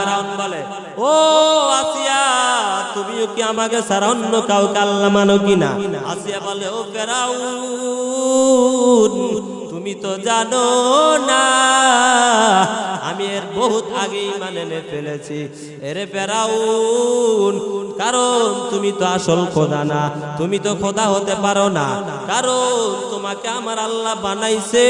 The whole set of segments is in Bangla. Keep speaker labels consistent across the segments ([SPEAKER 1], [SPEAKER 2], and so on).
[SPEAKER 1] ফেরাউন বলে, ও আসিয়া, তুমিও কি আমাকে ছাড়া অন্য কাউকে আল্লাহ মানো কিনা? আসিয়া বলে, ও ফেরাউন, তুমি তো জানো না আমি এর বহুত আগেই মানে ফেলেছি। এরে ফেরাউন, কারণ তুমি তো আসল খোদা না, তুমি তো খোদা হতে পারো না, কারণ তোমাকে আমার আল্লাহ বানাইছে।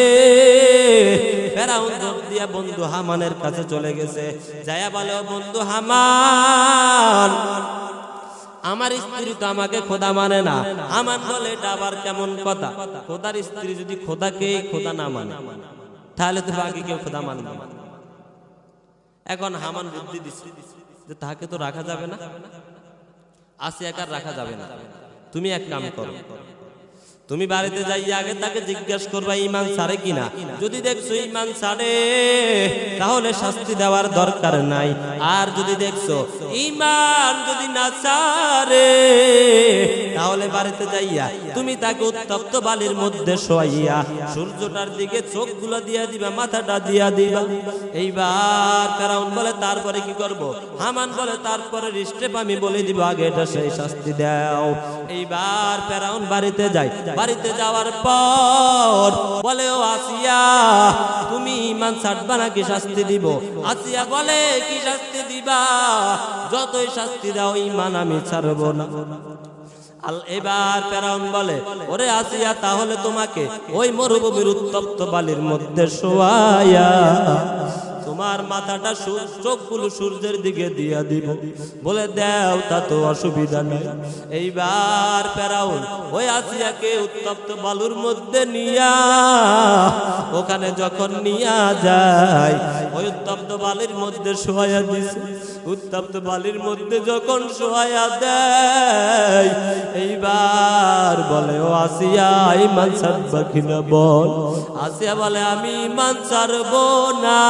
[SPEAKER 1] ফেরাউন দৌড় দিয়া বন্ধু হামানের কাছে চলে গেছে, যায়া বলে, ও বন্ধু হামান, আমার স্ত্রী তো আমাকে খোদা মানে না। হামান বলে, এটা আবার কেমন কথা? খোদার স্ত্রী যদি খোদাকে খোদা না মানে, তাহলে তো বাকি কেউ খোদা মানবে না। এখন হামান বুদ্ধি দিচ্ছে যে তাকে তো রাখা যাবে না, আসিয়াকে রাখা যাবে না। তুমি এক কাম করো, তুমি বাড়িতে যাইয়া আগে তাকে জিজ্ঞাসা করবা ঈমান ছাড়ে কিনা। যদি দেখছো ঈমান ছাড়ে, তাহলে শাস্তি দেওয়ার দরকার নাই। আর যদি দেখছো ঈমান যদি না ছাড়ে, তাহলে বাড়িতে যাইয়া তুমি তাকে উত্তপ্ত বালির মধ্যে শোয়াইয়া সূর্যটার দিকে চোখগুলো দিয়া দিবা, মাথাটা দিয়া দিবা। এইবার ফেরাউন বলে, তারপরে কি করব? হামান বলে, তারপরে স্টেপ আমি বলে দিব, আগে এটা সেই শাস্তি দাও। এইবার ফেরাউন বাড়িতে যায়। বাড়িতে যাওয়ার পর বলে, ও আসিয়া, তুমি ঈমান ছাড়বা নাকি শাস্তি দিব? আসিয়া বলে, কি শাস্তি দিবা? যতই শাস্তি দাও ঈমান আমি ছাড়বো না। এবার ফেরাউন বলে, ওরে আসিয়া, তাহলে তোমাকে ওই মরুভূমির উত্তপ্ত বালির মধ্যে শোয়াইয়া তোমার মাথাটা চোখগুলো সূর্যের দিকে দিয়া দিব। বলে, দেও, তা তো অসুবিধা নাই। এইবার ফেরাউন ওই আসিয়াকে উত্তপ্ত বালুর মধ্যে নিয়া, ওখানে যখন নিয়া যায়, ওই উত্তপ্ত বালির মধ্যে শোয়াইয়া দিছে। উত্তপ্ত বালির মধ্যে যখন শোয়াইয়া দেয়, এইবার বলে, ও আসিয়া, ঈমান ছাড়বা কিনা বল। আসিয়া বলে, আমি ঈমান ছাড়বো না,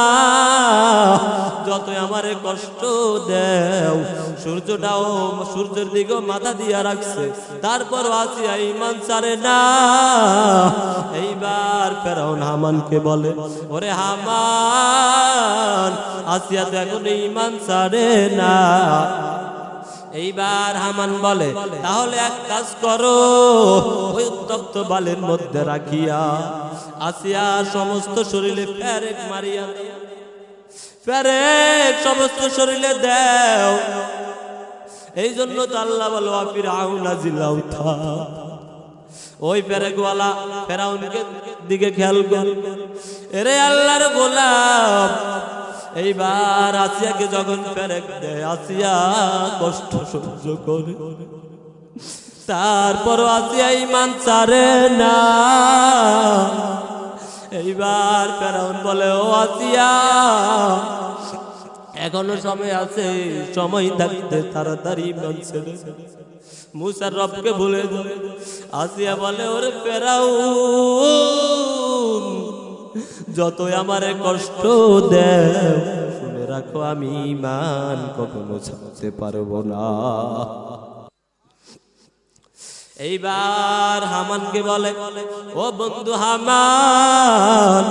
[SPEAKER 1] যতই আমারে কষ্ট দেও। সূর্যটাও সূর্যের দিকে মাথা দিয়া রাখছে, তারপর আসিয়া ঈমান ছাড়ে না। এইবার ফেরাউন হামানকে বলে, ওরে হামান, আসিয়া তো এখন ঈমান ছাড়ে না। এইবার হামান বলে, তাহলে এক কাজ করো, ওই উত্তপ্ত বালির মধ্যে রাখিয়া আসিয়া সমস্ত শরীরে ফেরেক মারিয়া, ফেরেক সমস্ত শরীরে দেও। এই জন্য তো আল্লাহ বলো, ফিরআউনা জিলাউ থা। ওই ফেরেকওয়ালা ফেরাউনকে দিকে খেয়াল কর। এরে আল্লাহর গোলাম, এইবার আসিয়াকে যখন ফেরেক দেয়, আসিয়া কষ্ট সহ্য করে, তারপরও আসিয়া ঈমান ছাড়ে না। এইবার ফেরাউন বলে, ও আসিয়া, এখনো সময় আছে, সময় থাকতে তাড়াতাড়ি ঈমান ছেড়ে মুসার রবকে ভুলে যাবে। আসিয়া বলে, ওরে ফেরাউন, যতই আমারে কষ্ট দেও, শুনে রাখো, আমি ঈমান কখনো ছাড়তে পারবো না। এইবার হামানকে বলে, ও বন্ধু হামান,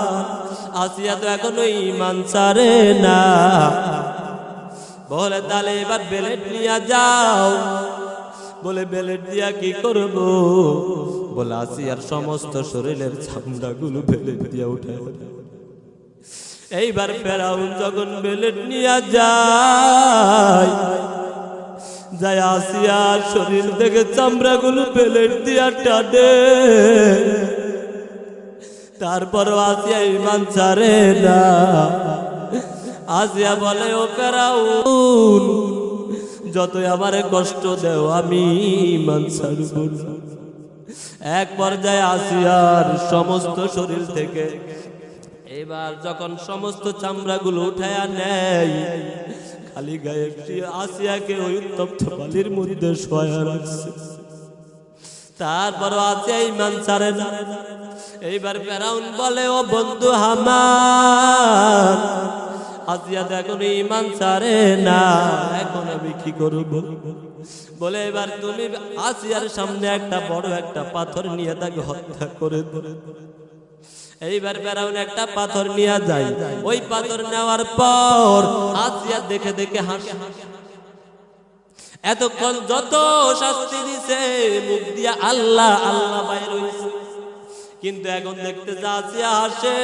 [SPEAKER 1] আসিয়া তো এখনো ঈমান ছাড়ে না। বলে, তাহলে এবার বেলেট নিয়ে যাও। বলে, বেলেট দিয়া কি করব? বলে, আসিয়ার সমস্ত শরীরের চামড়াগুলো বেলেট দিয়া উঠে। এইবার ফেরাউন যখন বেলেট নিয়ে যায়, আসিয়ার শরীর থেকে চামড়াগুলো বেলেট দিয়া টানে। তারপরও আসিয়া ঈমান ছাড়ে না। আসিয়া বলে, ও ফেরাউন, যতই আমারে কষ্ট দেও, আমি ঈমান ছাড়ব না। এক পর্যায়ে আসিয়ার সমস্ত শরীর থেকে এবার যখন সমস্ত চামড়াগুলো উঠায়া নেয়, খালি গায়ে আসিয়াকে ওই উত্তপ্ত বালির মধ্যে শোয়া রাখছে। তারপর আসিয়া ঈমান ছাড়ে না। এইবার ফেরাউন বলে, ও বন্ধু হামান, আসিয়া তো এখন ঈমান ছাড়ে না, এখন আমি কি করব? বলে, এবার তুমি আসিয়ার সামনে একটা বড় একটা পাথর নিয়ে তাকে হত্যা করে দাও। এইবার ফেরাউন একটা পাথর নিয়ে যায়, ওই পাথর নেওয়ার পর আসিয়া দেখে দেখে হাসে। এতক্ষণ যত শাস্তি দিছে মুখ দিয়া আল্লাহ আল্লাহ বাইর হইছে, কিন্তু এখন দেখতে যাচ্ছে আসে।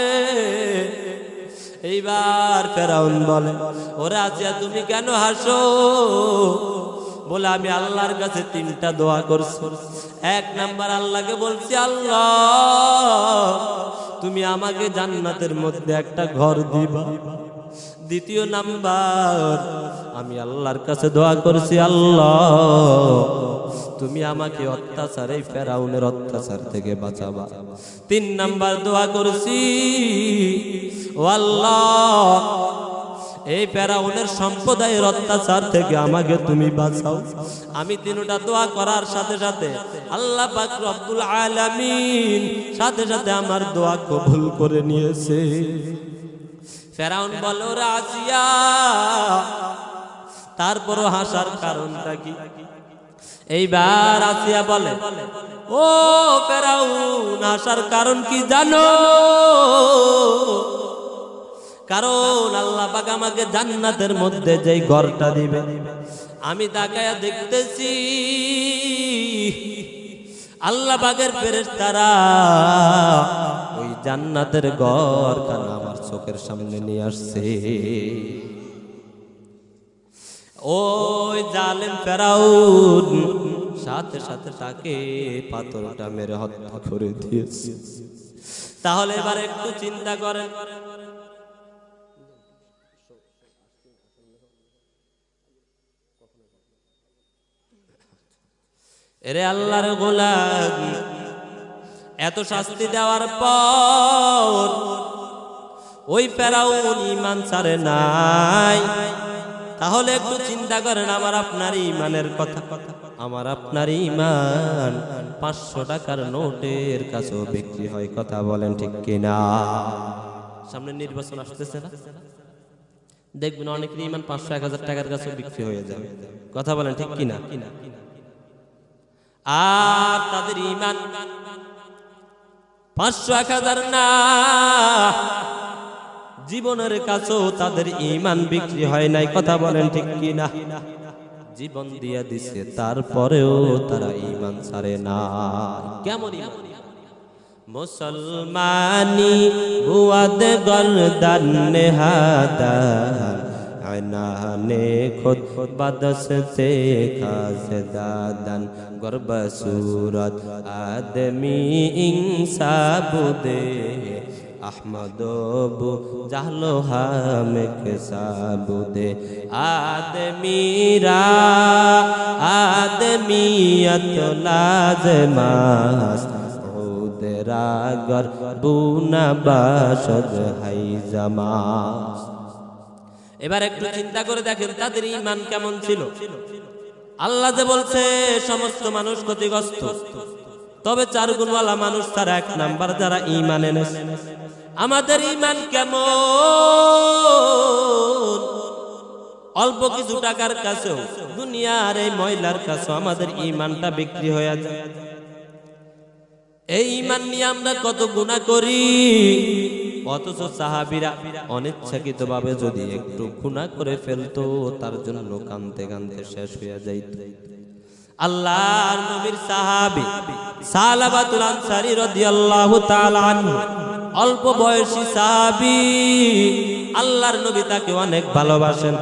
[SPEAKER 1] এইবার ফেরাউন বলে, ওরে আসিয়া তুমি কেন হাসো? বলে আমি আল্লাহর কাছে 3টা দোয়া করছি। 1 নাম্বার আল্লাহকে বলছি, আল্লাহ তুমি আমাকে জান্নাতের মধ্যে একটা ঘর দিবা। 2 নাম্বার আমি আল্লাহর কাছে দোয়া করছি, আল্লাহ তুমি আমাকে অত্যাচার, এই ফেরাউনের অত্যাচার থেকে বাঁচাবা। 3 নাম্বার দোয়া করছি, ও আল্লাহ এই ফেরাউনের সম্প্রদায়ের অত্যাচার থেকে আমাকে তুমি বাঁচাও। আমি 3টা দোয়া করার সাথে সাথে আল্লাহ পাক রব্বুল আলামিন সাথে সাথে আমার দোয়া কবুল করে নিয়েছে। ফেরাউন বলে, ওরে আসিয়া তারপরও হাসার কারণটা কি? এইবার আসিয়া বলে, ও ফেরাউন হাসার কারণ কি জানো? কারণ আল্লাহ পাক আমাকে জান্নাতের মধ্যে যেই ঘরটা দিবে, আমি তাকায়া দেখতেছি আল্লাহ পাকের ফেরেশতারা ওই জান্নাতের ঘরখানা আমার চোখের সামনে নিয়ে আসছে। ওই জালেম ফেরাউন সাথে সাথে তাকে পাথরটা মেরে হত্যা করে দিয়েছে। তাহলে এবার একটু চিন্তা করেন, এরে আল্লাহর গোলাম, এত শাস্তি দেওয়ার পর ওই ফেরাউন ঈমান ছাড়ে নাই। তাহলে একটু চিন্তা করেন আমার আপনার ঈমানের কথা। আমার আপনার ঈমান 500 টাকার নোটের কাছেও বিক্রি হয়, কথা বলেন ঠিক কিনা? সামনে নির্বাচন আসতেছে না, দেখবেন অনেকের ঈমান 500-1000 টাকার কাছেও বিক্রি হয়ে যাবে, কথা বলেন ঠিক কিনা? আর তাদের ঈমান 500-1000 না, জীবনের কাছেও তাদের ঈমান বিক্রি হয় নাই, কথা বলেন ঠিক কিনা? জীবন দিয়ে দিছে তারপরেও তারা ঈমান ছাড়ে না। কেমন ঈমান? মুসলমানি বুয়াদ গর্দান নেহাদান আনানে খুদ বদসতে খাজদাদান গর্ব সুরত আদমি ইনসাবুদে আহমদবু জাহলো হামেক সাবুদে আদমিরা আদমিয়ত লাজমাস উদরাগর বুনা বাসদ হাই জামাস। এবার একটু চিন্তা করে দেখেন তাদের ঈমান কেমন ছিল। আল্লাহ যে বলছে সমস্ত মানুষ ক্ষতিগ্রস্ত, তবে 4 গুণওয়ালা মানুষ তারা 1 নাম্বার যারা ঈমান এনেছে। আমাদের ঈমান কেমন? অল্প কিছু টাকার কাছেও, দুনিয়ার এই ময়লার কাছেও আমাদের ঈমানটা বিক্রি হয়ে যায়। এই ঈমান নিয়ে আমরা কত গুনাহ করি, অথচ সাহাবীরা অনিচ্ছাকৃতভাবে যদি একটু গুনাহ করে ফেলতো তার জন্য কাঁদতে কাঁদতে শেষ হয়ে যাইত। আল্লাহর নবীর সাহাবী সালাবাতুল আনসারী রাদিয়াল্লাহু তাআলা আনহু, অল্প বয়সী সাহাবী, আল্লাহর নবী তাকে অনেক ভালোবাসেন।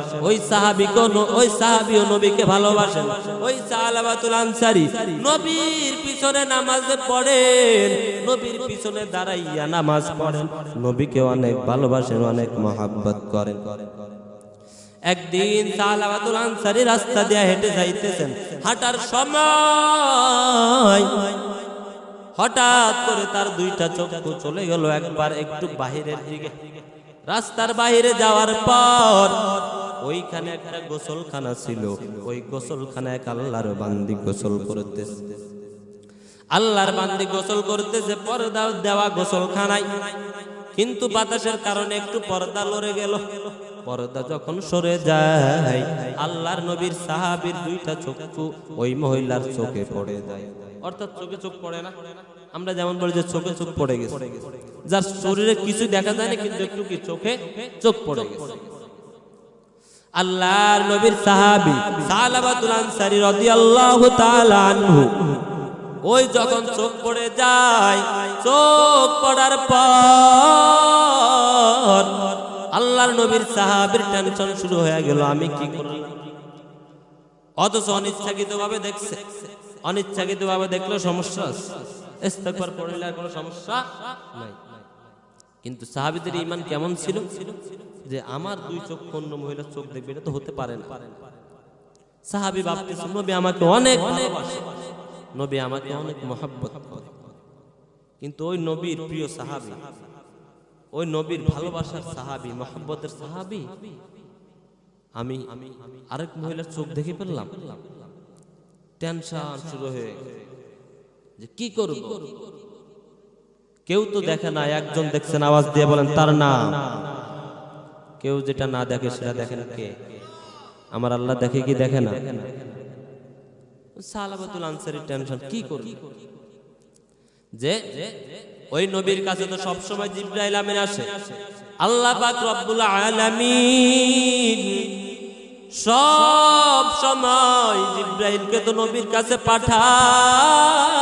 [SPEAKER 1] ওই সাহাবীও নবীকে ভালোবাসেন। ওই সালাবাতুল আনসারী নবীর পিছনে নামাজে পড়েন, নবীর পিছনে দাঁড়াইয়া নামাজ পড়েন, নবীকে অনেক ভালোবাসেন, অনেক মহব্বত করেন। একদিন সালাবাতুল আনসারী রাস্তা দিয়ে হেঁটে যাইতেছেন, হাঁটার সময় হঠাৎ করে তার 2টা চক্ষু চলে গেল একবার একটু বাহিরের দিকে। রাস্তার বাইরে যাওয়ার পর ওইখানে একটা গোসলখানা ছিল, ওই গোসলখানায় এক আল্লাহর বান্দি গোসল করতেছে। আল্লাহর বান্দি গোসল করতেছে পর্দা দেওয়া গোসলখানায়, কিন্তু বাতাসের কারণে একটু পর্দা লড়ে গেল। পর্দা যখন সরে যায়, আল্লাহর নবীর সাহাবীর 2টা চক্ষু ওই মহিলার চোখে পড়ে যায়। অর্থাৎ চোখে চোখ পড়ে না, আমরা যেমন বলি যে চোখে চোখ পড়ে গেছে, যার শরীরে কিছু দেখা যায় না কিন্তু একটু কি চোখে চোখ পড়ে গেছে। আল্লাহর নবীর সাহাবী সালাবাতুল আনসারী রাদিয়াল্লাহু তাআলা আনহু ওই যখন চোখ পড়ে যায়, চোখ পড়ার পর আল্লাহর নবীর সাহাবীর টেনশন শুরু হয়ে গেল, আমি কি করব। অথচ অনিচ্ছাকৃতভাবে দেখছে, অনিচ্ছাকৃতভাবে দেখলেও সমস্যা আছে, ইস্তেগফার পড়লে আর কোনো সমস্যা নাই। কিন্তু সাহাবীদের ঈমান কেমন ছিল যে আমার দুই চোখ অন্য মহিলার চোখ দেখবে, এটা তো হতে পারে না। সাহাবী ভাবতেছেন নবী আমাকে অনেক ভালোবাসে, নবী আমাকে অনেক মহব্বত করে। কিন্তু ওই নবীর প্রিয় সাহাবী, ওই নবীর ভালোবাসার সাহাবী, মহব্বতের সাহাবী, আমি আরেক মহিলার চোখ দেখে ফেললাম। টেনশন শুরু হয়ে যে কি করব। কেউ তো দেখে না, একজন দেখছেন, আওয়াজ দিয়ে বলেন তার নাম। কেউ যেটা না দেখে সেটা দেখেন কে? আমার আল্লাহ দেখে কি দেখে না? সালাবাতুল আনসারী টেনশন, কি করব। যে ওই নবীর কাছে তো সব সময় জিবরাইল আমিন আসে, আল্লাহ পাক রব্বুল আলামিন সব সময় জিবরাইলকে তো নবীর কাছে পাঠায়।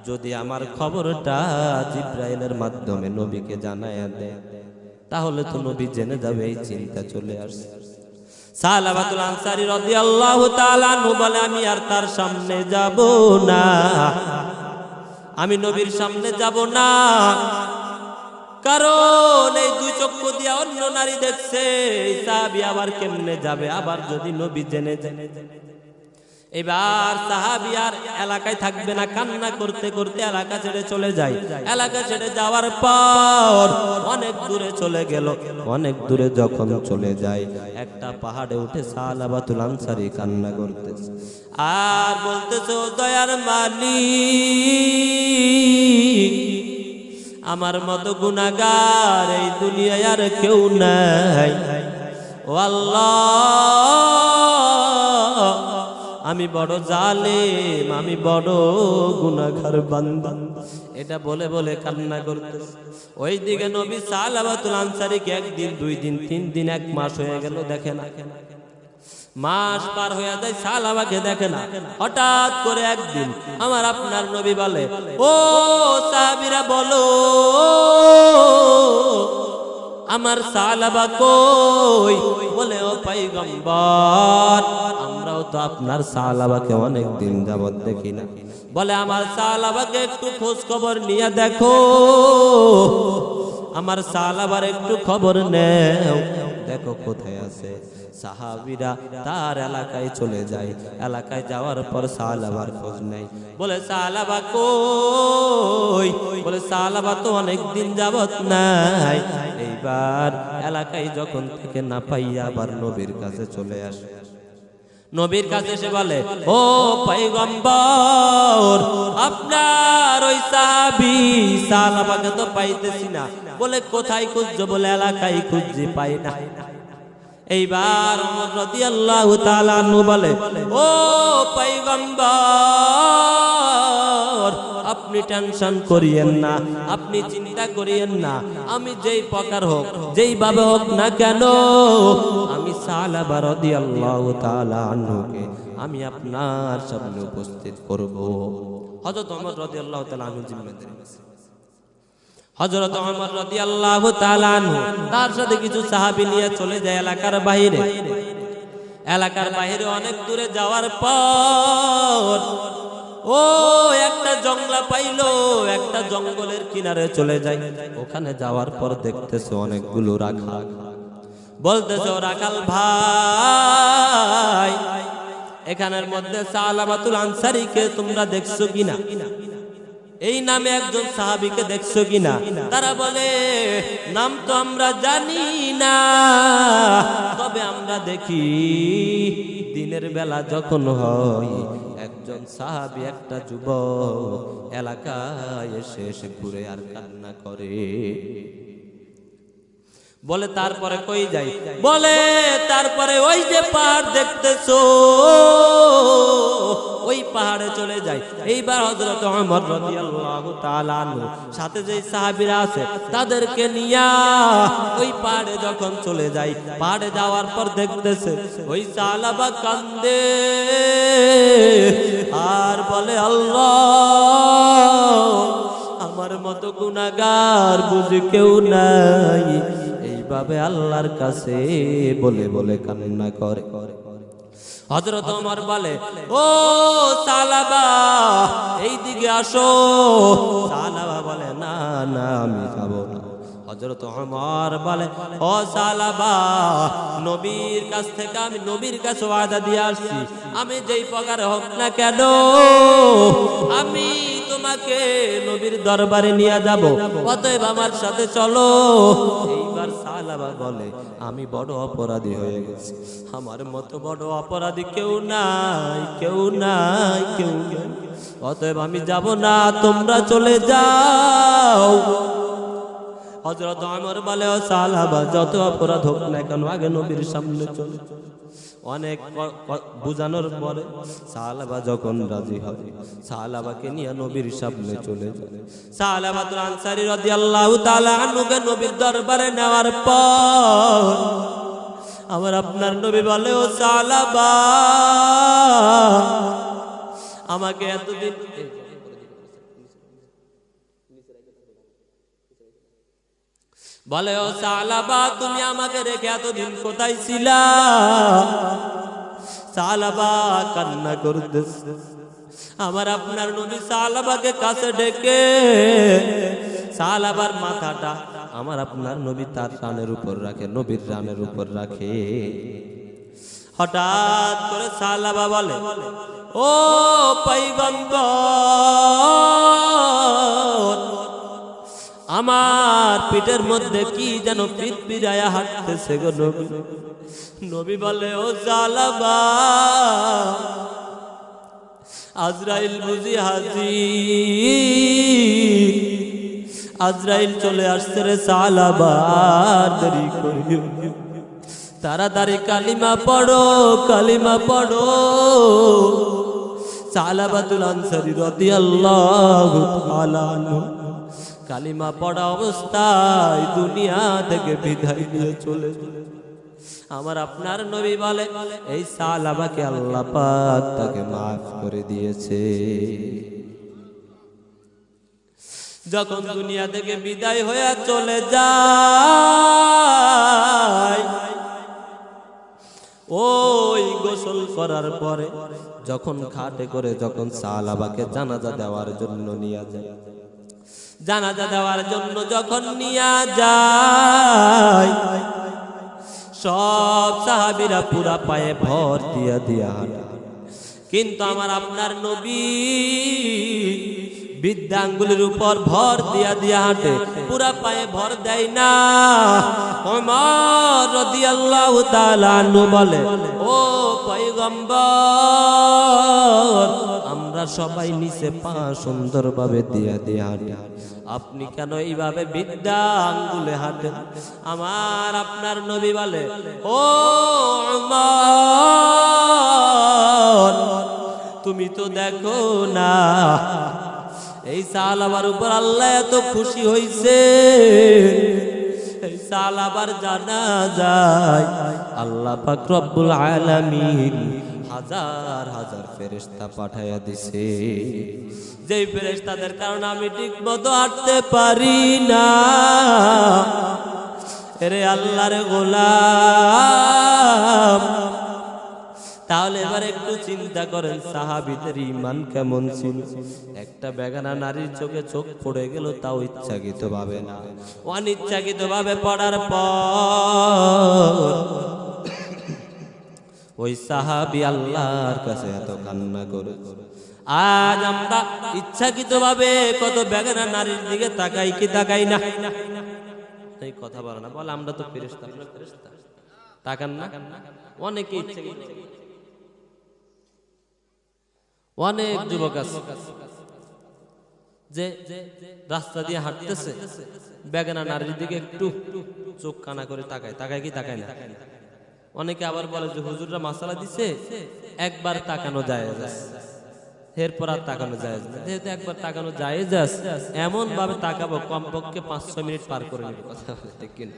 [SPEAKER 1] যদি আমার খবরটা জিবরাইলের মাধ্যমে নবীকে জানায় দেয়, তাহলে তো নবী জেনে যাবে, এই চিন্তা চলে আসে। সালাবাতুল আনসারী রাদিয়াল্লাহু তাআলা আনহু বলে আমি আর তার সামনে যাব না, আমি নবীর সামনে যাব না, কারণ এই দুই চক্ষু দিয়ে অন্য নারী দেখছে, সাহাবী আবার কেমনে যাবে, আবার যদি নবী জেনে যায়। এবার সাহাবী আর এলাকায় থাকবে না, কান্না করতে করতে এলাকা ছেড়ে চলে যায়। এলাকা ছেড়ে যাওয়ার পর অনেক দূরে চলে গেল। অনেক দূরে যখন চলে যায়, একটা পাহাড়ে উঠে সালাবাতুল আনসারী কান্না করতেছে আর বলতেছে, ও দয়ার মালিক, আমার মতো গুনাহগার এই দুনিয়ায় আর কেউ নাই। ও আল্লাহ, আমি বড় জালেম, আমি বড় গুনাহগার বান্দা। এটা বলে বলে কান্না করতেছে। ওইদিকে নবী সালাবাতুল আনসারীকে একদিন, দুই দিন, 3 দিন, 1 মাস হয়ে গেল, দেখে না। মাস পার হয়ে যায়, সাহাবাকে দেখে না। হঠাৎ করে একদিন আমার আপনার নবী বলে, ও সাহাবীরা বলো, আমার সাহাবা কই? বলে, ও পয়গম্বর, আমরাও তো আপনার সাহাবাকে অনেক দিন যাবত দেখি না। বলে, আমার সাহাবাকে একটু খোঁজ খবর নিয়ে দেখো, আমার সাহাবার একটু খবর নেও, দেখো কোথায় আছে। সাহাবীরা তার এলাকায় চলে যায়। এলাকায় যাওয়ার পর সাহাবার খোঁজ নেই। বলে, সাহাবা কই? বলে, সাহাবা তো অনেক দিন যাবত নাই। এইবার এলাকায় যখন থেকে না পাইয়া আবার নবীর কাছে চলে আসে। নবীর কাছে এসে বলে, ও পয়গম্বর, আপনার ওই সাহাবী সাহাবাকে তো পাইতেছি না। বলে, কোথায় খুঁজছো? বলে, এলাকায় খুঁজছি, পাই না। এইবার ওমর রাদিয়াল্লাহু তাআলা আনহু বলে, ও পয়গম্বর, আপনি টেনশন করিয়েন না, আপনি চিন্তা করিয়েন না, আমি যেই প্রকার হোক, যেই ভাবে হোক না কেন, আমি সাহাবা রাদিয়াল্লাহু তাআলা আনহুকে আমি আপনার সামনে উপস্থিত করব। হযরত ওমর রাদিয়াল্লাহু তাআলা আনহু জিম্মেদারি নিয়েছেন। হযরত ওমর রাদিয়াল্লাহু তাআলা আনহু তার সাথে কিছু সাহাবী নিয়ে চলে যায় এলাকার বাইরে। এলাকার বাইরে অনেক দূরে যাওয়ার পর ও একটা জঙ্গলা পাইলো, একটা জঙ্গলের কিনারে চলে যায়। ওখানে যাওয়ার পর দেখতেছে অনেকগুলো রাখাল। বলতেছে, ও রাখাল ভাই, এখানের মধ্যে সালাবাতুল আনসারীকে তোমরা দেখছো কিনা? এই নামে একজন সাহাবীকে দেখছো কিনা? তারা বলে, নাম তো আমরা জানি না, তবে আমরা দেখি দিনের বেলা যখন হয় একজন সাহাবী, একটা যুবক এলাকায় এসে এসে ঘুরে আর কান্না করে। বলে তারপরে কই যাই? বলে তারপরে ওই যে পাহাড় দেখতেছো ওই পাহাড়ে চলে যাই। এইবার হযরত ওমর রাদিয়াল্লাহু তাআলা আনহু সাথে যে সাহাবীরা আছে তাদেরকে নিয়া ওই পাহাড়ে যখন চলে যাই, পাহাড়ে যাওয়ার পর দেখতেছে ওই সাহাবা কান্দে আর বলে আল্লাহ আমার মতো গুনাহগার বুঝি কেউ নাই। এইভাবে আল্লাহর কাছে বলে বলে কান্না করে। হযরত ওমর বলে ও সালাবা এই দিকে আসো। সালাবা বলে না না আমি যাব না। হযরত ওমর বলে ও সালাবা নবীর কাছ থেকে আমি নবীর কাছে ওয়াদা দিয়ে আসছি, আমি যেই প্রকার হোক না কেন আমি তোমাকে নবীর দরবারে নিয়ে যাব, অতএব আমার সাথে চলো। এইবার সালাবা বলে আমি বড় অপরাধী হয়ে গেছি, আমার মতো বড় অপরাধী কেউ নাই, কেউ নাই, কেউ নাই, অতএব আমি যাব না, তোমরা চলে যাও। হযরত ওমর বলে ও সাহাবা যত অপরাধ হোক না কেন আগে নবীর সামনে চলে। অনেক বুঝানোর পরে সাহাবা যখন রাজি হয় সাহাবাকে নিয়ে নবীর সামনে চলে যায়। সাহাবাতুল আনসারী রাদিয়াল্লাহু তাআলা আনহুকে নবীর দরবারে নেওয়ার পর আমার আপনার নবী বলে ও সাহাবা আমাকে এতদিন বলে ও সালাবা তুমি আমাকে রেখে এতদিন কোথায় ছিলা? সালাবা কান্না করতেছে। আমার আপনার নবী সালাবাকে কাছে ডেকে সালাবার মাথাটা আমার আপনার নবী তার রানের উপর রাখে, নবীর রানের উপর রাখে। হঠাৎ করে সালাবা বলে ও পয়গম্বর আমার পিঠের মধ্যে কি যেন পিরপিরায়া হাঁটতেছে গো নবী। নবী বলে ও সালাবা আজরাইল বুঝি হাজির, আজরাইল চলে আসছে রে সালাবা দেরি করিও, তাড়াতাড়ি কালিমা পড়ো, কালিমা পড়ো। সালাবাতুল আনসারী রাদিয়াল্লাহু তাআলা আনহু কালিমা পড়া অবস্থায় দুনিয়া থেকে বিদায় নিয়ে চলে যায়। আমার আপনার নবী বলে এই সালাবাকে আল্লাহ পাক তাকে মাফ করে দিয়েছে। যখন দুনিয়া থেকে বিদায় হয়ে চলে যায় ওই গোসল করার পরে যখন খাটে করে যখন সালাবাকে জানাজা দেওয়ার জন্য নিয়ে যায়, জানাজা দেওয়ার জন্য যখন নিয়ে যায় সব সাহাবীরা পুরা পায়ে ভর দিয়া দিয়া হাঁটে, কিন্তু আমার আপনার নবী বৃদ্ধাঙ্গুলির উপর ভর দিয়া দিয়া হাঁটে, পুরা পায়ে ভর দেয় না। ওমর রাদিয়াল্লাহু তাআলা আনহু বলে ও পয়গম্বর আমরা সবাই নিচে পা সুন্দরভাবে দিয়া দিয়া হাঁটে, আপনি কেন এইভাবে বৃদ্ধা আঙ্গুলে হাঁটেন? আমার আপনার নবী বলে ও ওমর তুমি তো দেখো না এই সাহাবার উপর আল্লাহ এত খুশি হইছে, এই সাহাবার জানাজায় আল্লাহ পাক রব্বুল আলামিন হাজার হাজার ফেরেশতা পাঠায়া দিছে, যেই ফেরেশতাদের কারণে আমি ঠিক মতো হাঁটতে পারি না। এরে আল্লাহর গোলাম তাহলে এবার একটু চিন্তা করেন সাহাবীদের ঈমান কেমন ছিল। একটা বেগানা নারীর চোখে চোখ পড়ে গেল তাও ইচ্ছাকৃত ভাবে না, অনিচ্ছাকৃত ভাবে পড়ার পর ওই সাহাবী আল্লাহর কাছে এত কান্না করে। আজ আমরা ইচ্ছাকৃত ভাবে কত বেগানা নারীর দিকে তাকাই কি তাকাই না? এই কথা বলে না, বলে আমরা তো ফেরেশতা, আমরা ফেরেশতা, তাকান না? অনেকে ইচ্ছাকৃত, অনেক যুবক আছে যে রাস্তা দিয়ে হাঁটতেছে বেগানা নারীর দিকে একটু চোখ কানা করে তাকায়, তাকায় কি তাকায় না? অনেকে আবার বলে যে হুজুররা মাসালা দিছে একবার তাকানো জায়েজ আছে, এরপর আর তাকানো জায়েজ না। যেহেতু একবার তাকানো জায়েজ আছে, এমন ভাবে তাকাবো কমপক্ষে 5-6 মিনিট পার করে নিব। কথা বলে ঠিক কিনা?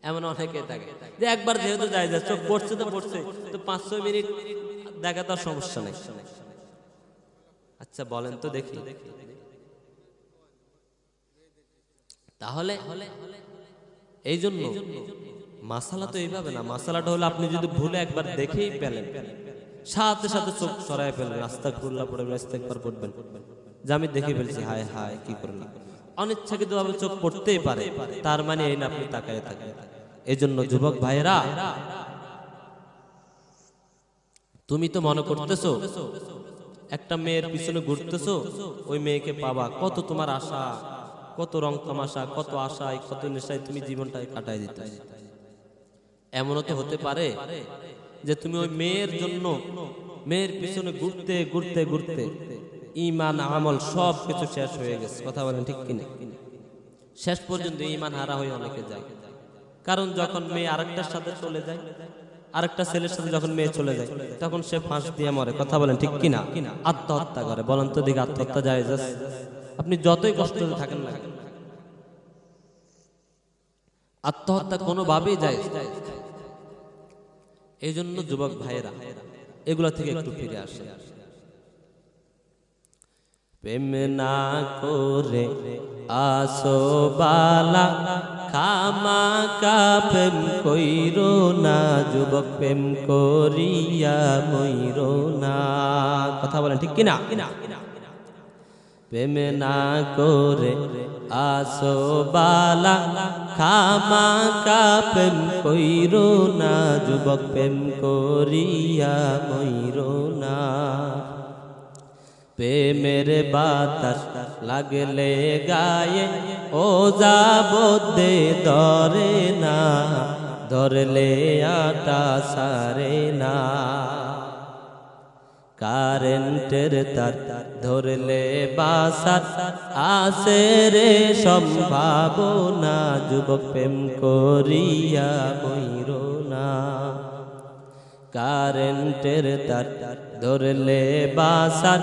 [SPEAKER 1] এমন অনেকে থাকে যে একবার যেহেতু জায়েজ আছে, চোখ পড়ছে তো পড়ছে, তো 5-6 মিনিট দেখা তার সমস্যা নেই। আচ্ছা বলেন তো দেখি, তাহলে এই জন্য মাসালা তো এইভাবে না। মাসালাটা হলো আপনি যদি ভুলে একবার দেখেই পেলেন, সাথে সাথে চোখ সরায় ফেলবেন, আস্তাগফিরুল্লাহ পড়বেন, ইস্তেগফার পড়বেন, যে আমি দেখে ফেলছি, হায় হায় কি করলাম। অনিচ্ছাকৃতভাবে চোখ পড়তেই পারে, তার মানে এই না আপনি তাকায় থাকেন। এই জন্য যুবক ভাইরা, তুমি তো মনে করতেছো একটা মেয়ের পিছনে ঘুরতেছো, ওই মেয়েকে পাবা, কত তোমার আশা, কত রং তামাশা, কত আশায়, কত নেশায় তুমি জীবনটা কাটাই দিতে। এমনও তো হতে পারে যে তুমি ওই মেয়ের জন্য, মেয়ের পিছনে ঘুরতে ঘুরতে ঘুরতে ঈমান আমল সব কিছু শেষ হয়ে গেছে। কথা বলেন ঠিক কিনা? শেষ পর্যন্ত ঈমান হারা হয়ে অনেকে যায়। কারণ যখন মেয়ে আরেকটার সাথে চলে যায়, আরেকটা ছেলের সাথে যখন মেয়ে চলে যায়, তখন সে ফাঁস দিয়ে মরে। কথা বলেন ঠিক কিনা? আত্মহত্যা করে। বলেন তো দেখি, আত্মহত্যা জায়েজ আছে? আপনি যতই কষ্ট থাকেন না, আত্মহত্যা কোনোভাবেই জায়েজ। এই জন্য যুবক ভাইয়েরা এগুলা থেকে একটু ফিরে আসে। প্রেম না করে আসো বালা, খামাকা প্রেম কইরো না, যুবক প্রেম করিয়া মইরো না। কথা বলেন ঠিক কিনা? প্রেম না করে আসো বালা, খামাকা প্রেম কইরো না, যুবক প্রেম করিয়া মইরো না। প্রেমের বাতাস লাগলে গায়ে, ও যাবদে ধরে না, ধরলে আটা সারে না। কারেন্টের তার ধরলে বাসার আসে রে সম্ভাবনা, যুবক প্রেম করিয়া মইরো না। কারেন্টের তার ধরলে বাসার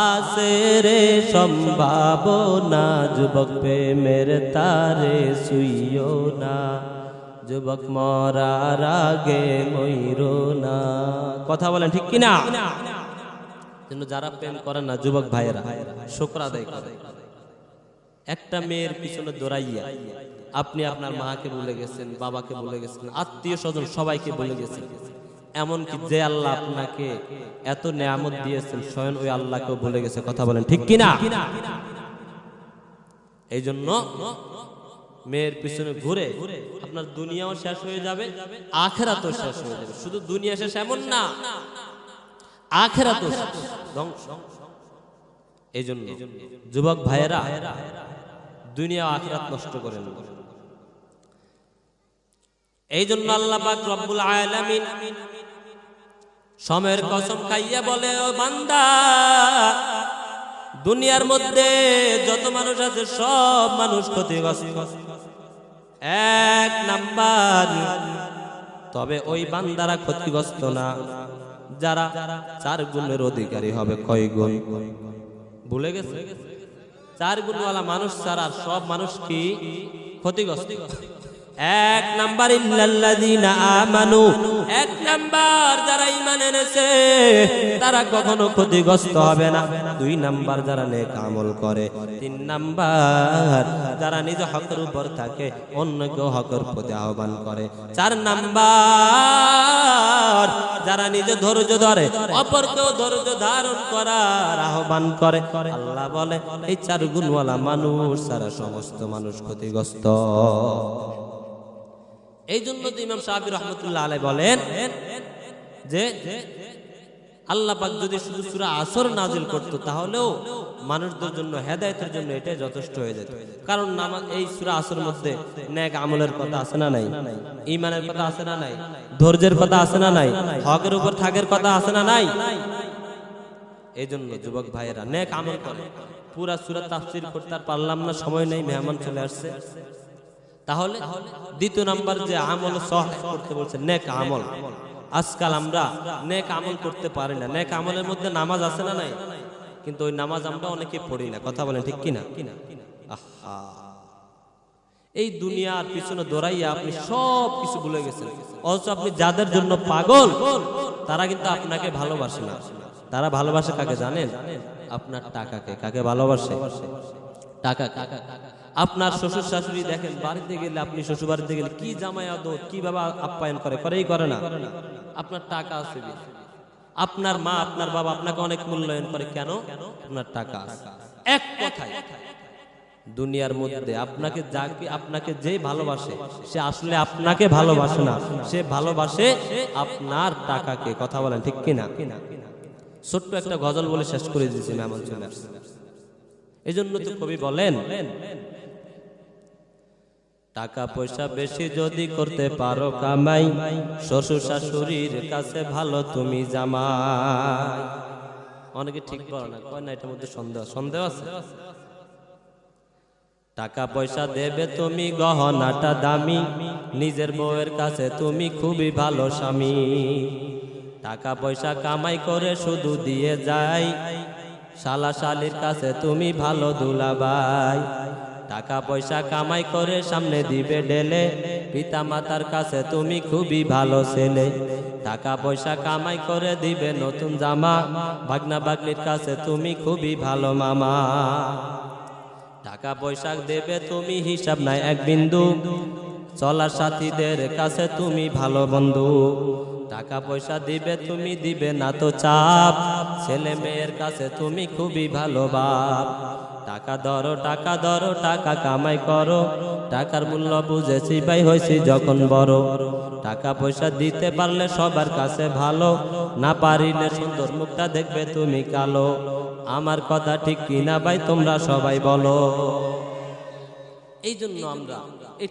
[SPEAKER 1] আসে রে সম্ভাবনা, যুবক প্রেমের তারে শুইও না, যুবক মরার আগে মইরো না। কথা বলেন ঠিক কিনা? যারা প্রেম করেন না যুবক ভাইয়েরা, শুকর আদায় করে। একটা মেয়ের পিছনে দৌড়াইয়া আপনি আপনার মাকে ভুলে গেছেন, বাবাকে ভুলে গেছেন, আত্মীয় স্বজন সবাইকে ভুলে গেছেন। এমনকি যে আল্লাহ আপনাকে এত নেয়ামত দিয়েছেন, স্বয়ং ওই আল্লাহকেও ভুলে গেছে। কথা বলেন ঠিক কিনা? এই জন্য মেয়ের পিছনে ঘুরে আপনার দুনিয়াও শেষ হয়ে যাবে, আখিরাতও শেষ হয়ে যাবে। শুধু দুনিয়া শেষ এমন না, আখিরাতও ধ্বংস। এই জন্য যুবক ভাইয়েরা, দুনিয়া আখিরাত নষ্ট করেন। এই জন্য আল্লাহ পাক রব্বুল আলামিন সময়ের কসম খাইয়া বলে, ও বান্দা, দুনিয়ার মধ্যে যত মানুষ আছে সব মানুষ ক্ষতিগ্রস্ত, এক নাম্বার। তবে ওই বান্দারা ক্ষতিগ্রস্ত না যারা 4 গুণের অধিকারী হবে। কয় গুণ? ভুলে গেছে? 4 গুণওয়ালা মানুষ ছাড়া সব মানুষ কি ক্ষতিগ্রস্ত? এক নাম্বার ইল্লাল্লাযীনা আমানু, এক নাম্বার যারা ঈমান এনেছে তারা কখনো ক্ষতিগ্রস্ত হবে না। 2 নাম্বার যারা নেক আমল করে। 3 নাম্বার যারা নিজ হকের উপর থাকে, অন্যকে হকের প্রতি আহ্বান করে। 4 নাম্বার যারা নিজে ধৈর্য ধরে, অপরকেও ধৈর্য ধারণ করার আহ্বান করে। আল্লাহ বলে এই 4 গুণওয়ালা মানুষ ছাড়া সমস্ত মানুষ ক্ষতিগ্রস্ত। এই জন্য তো ইমাম শাফি রহমতুল্লাহ আলাইহি বলেন যে আল্লাহ পাক যদি শুধু সূরা আসর নাজিল করতো, তাহলেও মানুষদের জন্য হেদায়েতের জন্য এটাই যথেষ্ট হয়ে যেত। কারণ এই সূরা আসরের মধ্যে নেক আমলের কথা আছে না নাই? ঈমানের কথা আছে না নাই? ধৈর্যের কথা আছে না নাই? হকের উপর থাকার কথা আছে না নাই? এই জন্য যুবক ভাইয়েরা নেক আমল করে। পুরা সূরা তাফসীর করতে আর পারলাম না, সময় নেই, মেহমান চলে আসছে। তাহলে দ্বিতীয় নাম্বার যে আমল সহিহ করতে বলছে নেক আমল। আজকাল আমরা নেক আমল করতে পারি না। নেক আমলের মধ্যে নামাজ আছে না নাই? কিন্তু ওই নামাজ আমরা অনেকে পড়ি না। কথা বলেন ঠিক কিনা? আহা, এই দুনিয়ার পিছনে দৌড়াইয়া আপনি সব কিছু ভুলে গেছেন। অথচ আপনি যাদের জন্য পাগল তারা কিন্তু আপনাকে ভালোবাসে না। তারা ভালোবাসে কাকে জানেন? আপনার টাকাকে। কাকে ভালোবাসে? টাকা। আপনার শ্বশুর শাশুড়ি দেখেন বাড়িতে গেলে, আপনি শ্বশুর বাড়িতে গেলে কি জামাই আদর কিভাবে আপ্যায়ন করেই করে না। আপনার টাকা আছে। আপনার মা আপনার বাবা আপনাকে অনেক মূল্যায়ন করে। কেন? আপনার টাকা আছে। এক কথায় দুনিয়ার মধ্যে আপনাকে যে ভালোবাসে সে আসলে আপনাকে ভালোবাসে না, সে ভালোবাসে আপনার টাকাকে। কথা বলেন ঠিক কিনা? ছোট্ট একটা গজল বলে শেষ করে দিয়েছি মেহমান চলে আসছে। এই জন্য তো কবি বলেন, টাকা পয়সা বেশি যদি করতে পারো কামাই, শ্বশুর শাশুড়ির কাছে ভালো তুমি জামাই। অনেকে ঠিক বলে না, কয় না এটার মধ্যে সন্দেহ আছে। টাকা পয়সা দেবে তুমি গহনাটা দামি, নিজের বউয়ের কাছে তুমি খুবই ভালো স্বামী। টাকা পয়সা কামাই করে শুধু দিয়ে যায়, শালা শালির কাছে তুমি ভালো দুলাভাই। টাকা পয়সা কামাই করে সামনে দিবে ঢেলে, পিতা মাতার কাছে তুমি খুবই ভালো ছেলে। টাকা পয়সা কামাই করে দিবে নতুন জামা, ভাগনা ভাগ্নির কাছে তুমি খুবই ভালো মামা। টাকা পয়সা দেবে তুমি হিসাব নাই এক বিন্দু, চলার সাথীদের কাছে তুমি ভালো বন্ধু। টাকা পয়সা দিবে তুমি দিবে না তো চাপ, ছেলে মেয়ের কাছে তুমি খুবই ভালো বাপ। টাকা ধরো টাকা কামাই করো, টাকার মূল্য বুঝেছি ভাই হয়েছি যখন বড়। টাকা পয়সা দিতে পারলে সবার কাছে ভালো, না পারিলে সুন্দর মুখটা দেখবে তুমি কালো। আমার কথা ঠিক কিনা ভাই তোমরা সবাই বলো। এই জন্য আমরা এই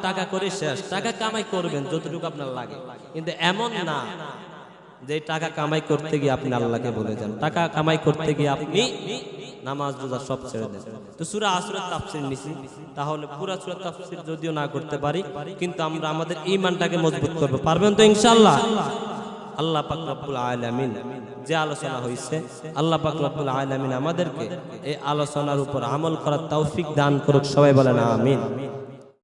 [SPEAKER 1] টাকা করে শেষ। টাকা কামাই করবেন যতটুকু আপনার লাগে, কিন্তু এমন না যে টাকা কামাই করতে গিয়ে আপনি আল্লাহকে ভুলে যান। টাকা কামাই করতে গিয়ে আপনি নামাজ রোজা সব ছেড়ে দেন। তো সূরা আসরের তাফসীর নিছি, তাহলে পুরা সূরা তাফসীর যদিও না করতে পারি, কিন্তু আমরা আমাদের ঈমানটাকে মজবুত করব। পারবেন তো ইনশাআল্লাহ? আল্লাহ পাক রব্বুল আলামিন যে আলোচনা হয়েছে, আল্লাহ পাক রব্বুল আলামিন আমাদেরকে এই আলোচনার উপর আমল করার তৌফিক দান করুক। সবাই বলেন আমিন।